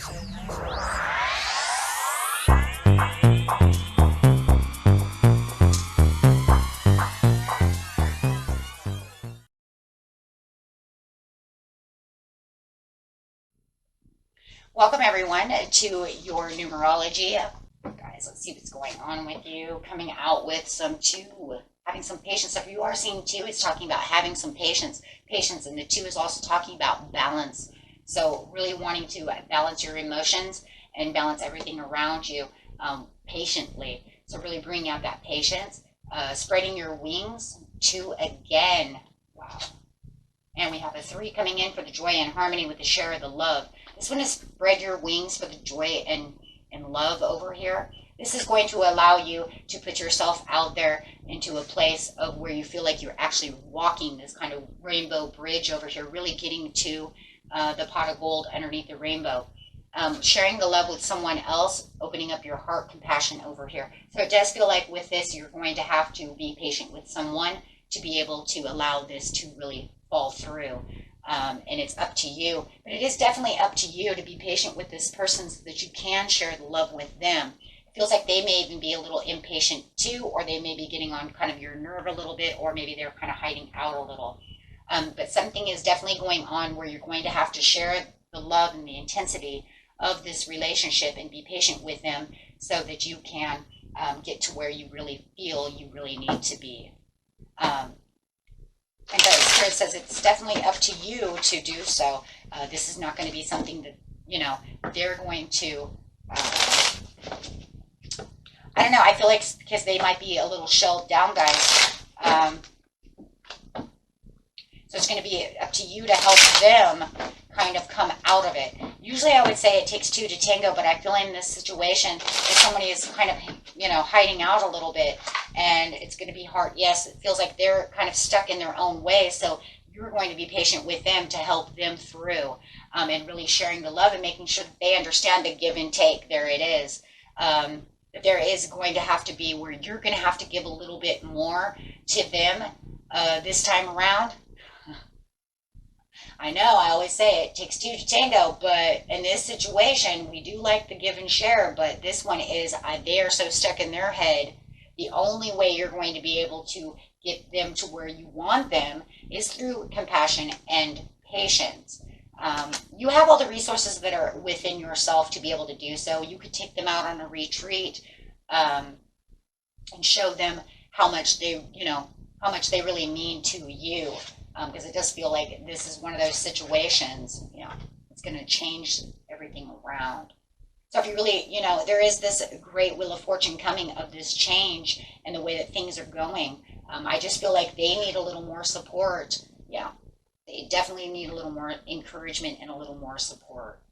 Welcome everyone to your numerology. Guys, let's see what's going on with you. Coming out with some two, having some patience. So if you are seeing two, it's talking about having some patience. And the two is also talking about balance. So really wanting to balance your emotions and balance everything around you patiently. So really bringing out that patience, spreading your wings. Two again. Wow. And we have a three coming in for the joy and harmony with the share of the love. This one is spread your wings for the joy and love over here. This is going to allow you to put yourself out there into a place of where you feel like you're actually walking this kind of rainbow bridge over here, really getting to the pot of gold underneath the rainbow. Sharing the love with someone else, opening up your heart, compassion over here. So it does feel like with this, you're going to have to be patient with someone to be able to allow this to really fall through. And it's up to you, but it is definitely up to you to be patient with this person so that you can share the love with them. It feels like they may even be a little impatient too, or they may be getting on kind of your nerve a little bit, or maybe they're kind of hiding out a little. But something is definitely going on where you're going to have to share the love and the intensity of this relationship and be patient with them so that you can get to where you really feel you really need to be. And the Spirit says it's definitely up to you to do so. This is not going to be something that, you know, they're going to, I don't know, I feel like because they might be a little shelled down, guys. So it's going to be up to you to help them kind of come out of it. Usually I would say it takes two to tango, but I feel in this situation, if somebody is kind of, you know, hiding out a little bit, and it's going to be hard. Yes, it feels like they're kind of stuck in their own way, so you're going to be patient with them to help them through, and really sharing the love and making sure that they understand the give and take. There it is. That there is going to have to be where you're going to have to give a little bit more to them this time around. I know, I always say it takes two to tango, but in this situation, we do like the give and share, but this one is, they are so stuck in their head. The only way you're going to be able to get them to where you want them is through compassion and patience. You have all the resources that are within yourself to be able to do so. You could take them out on a retreat and show them how much they, you know, how much they really mean to you. Because it does feel like this is one of those situations, you know, it's going to change everything around. So if you really, you know, there is this great wheel of fortune coming of this change and the way that things are going. I just feel like they need a little more support. Yeah, they definitely need a little more encouragement and a little more support.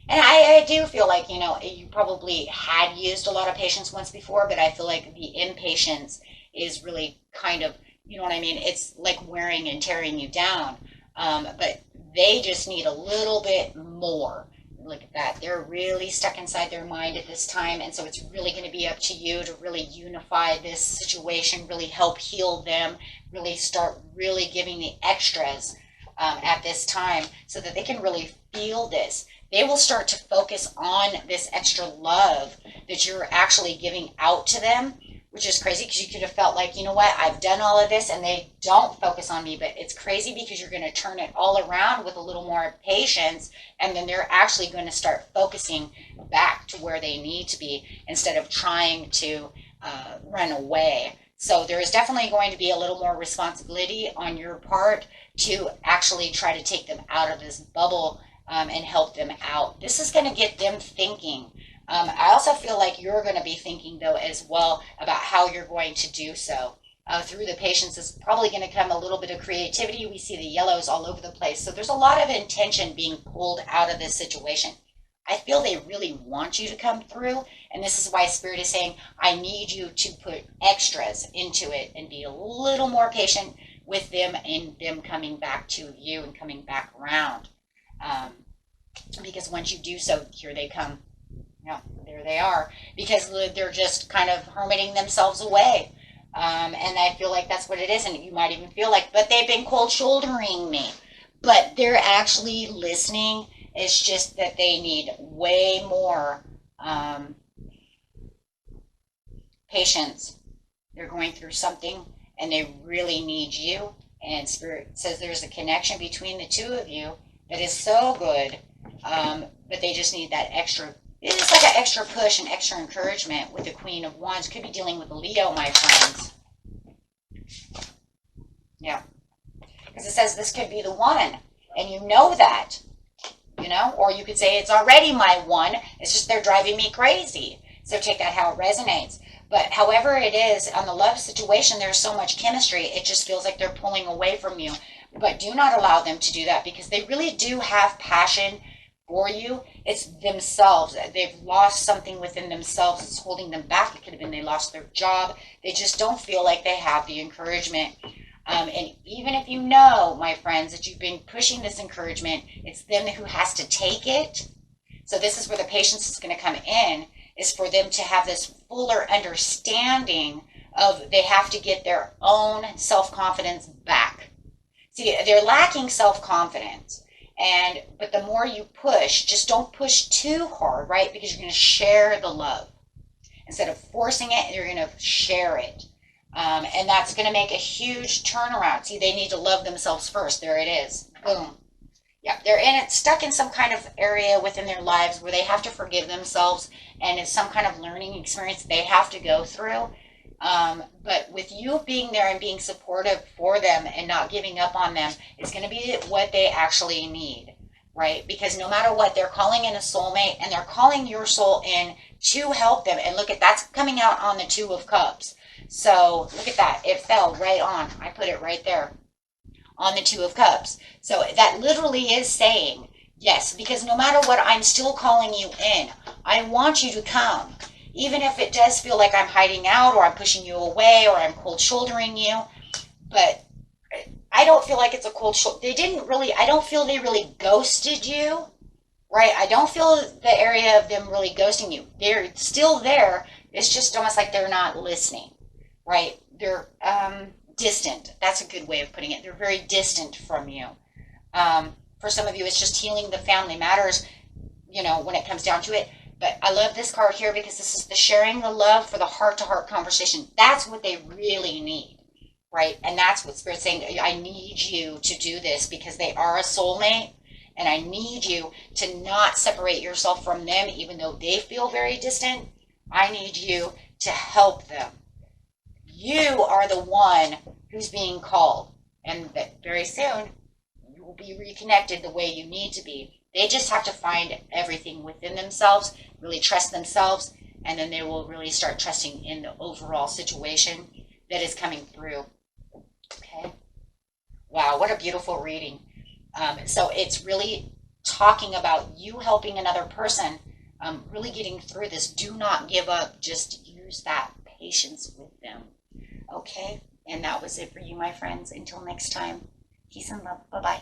And I do feel like, you know, you probably had used a lot of patience once before, but I feel like the impatience is really kind of, you know what I mean? It's like wearing and tearing you down. But they just need a little bit more. Look at that. They're really stuck inside their mind at this time. And so it's really going to be up to you to really unify this situation, really help heal them, really start really giving the extras at this time so that they can really feel this. They will start to focus on this extra love that you're actually giving out to them, which is crazy because you could have felt like, you know what, I've done all of this and they don't focus on me, but it's crazy because you're going to turn it all around with a little more patience, and then they're actually going to start focusing back to where they need to be instead of trying to run away. So there is definitely going to be a little more responsibility on your part to actually try to take them out of this bubble and help them out. This is going to get them thinking. I also feel like you're going to be thinking, though, as well about how you're going to do so. Through the patience is probably going to come a little bit of creativity. We see the yellows all over the place. So there's a lot of intention being pulled out of this situation. I feel they really want you to come through. And this is why Spirit is saying, I need you to put extras into it and be a little more patient with them and them coming back to you and coming back around. Because once you do so, here they come. Yeah, there they are, because they're just kind of hermiting themselves away. And I feel like that's what it is. And you might even feel like, but they've been cold shouldering me. But they're actually listening It's just that they need way more patience. They're going through something and they really need you. And Spirit says there's a connection between the two of you that is so good, but they just need that extra. It's like an extra push and extra encouragement with the Queen of Wands. Could be dealing with a Leo, my friends. Yeah. Because it says this could be the one. And you know that. You know? Or you could say it's already my one. It's just they're driving me crazy. So take that how it resonates. But however it is, on the love situation, there's so much chemistry. It just feels like they're pulling away from you. But do not allow them to do that because they really do have passion for you. It's themselves. They've lost something within themselves. It's holding them back. It could have been they lost their job. They just don't feel like they have the encouragement. And even if you know, my friends, that you've been pushing this encouragement, it's them who has to take it. So this is where the patience is going to come in, is for them to have this fuller understanding of they have to get their own self-confidence back. See, they're lacking self-confidence. But the more you push, just don't push too hard, right? Because you're going to share the love. Instead of forcing it, you're going to share it. And that's going to make a huge turnaround. See, they need to love themselves first. There it is. Boom. Yeah, they're stuck in some kind of area within their lives where they have to forgive themselves, and it's some kind of learning experience they have to go through. But with you being there and being supportive for them and not giving up on them, it's going to be what they actually need, right? Because no matter what, they're calling in a soulmate, and they're calling your soul in to help them. And look at that's coming out on the Two of Cups. So look at that. It fell right on. I put it right there on the Two of Cups. So that literally is saying, yes, because no matter what, I'm still calling you in. I want you to come. Even if it does feel like I'm hiding out or I'm pushing you away or I'm cold shouldering you. But I don't feel like it's a cold shoulder. I don't feel they really ghosted you, right? I don't feel the area of them really ghosting you. They're still there. It's just almost like they're not listening, right? They're distant. That's a good way of putting it. They're very distant from you. For some of you, it's just healing the family matters, when it comes down to it. But I love this card here because this is the sharing the love for the heart-to-heart conversation. That's what they really need, right? And that's what Spirit's saying. I need you to do this because they are a soulmate, and I need you to not separate yourself from them even though they feel very distant. I need you to help them. You are the one who's being called, and that very soon you will be reconnected the way you need to be. They just have to find everything within themselves, really trust themselves, and then they will really start trusting in the overall situation that is coming through. Okay. Wow, what a beautiful reading. So it's really talking about you helping another person, really getting through this. Do not give up. Just use that patience with them. Okay. And that was it for you, my friends. Until next time, peace and love. Bye-bye.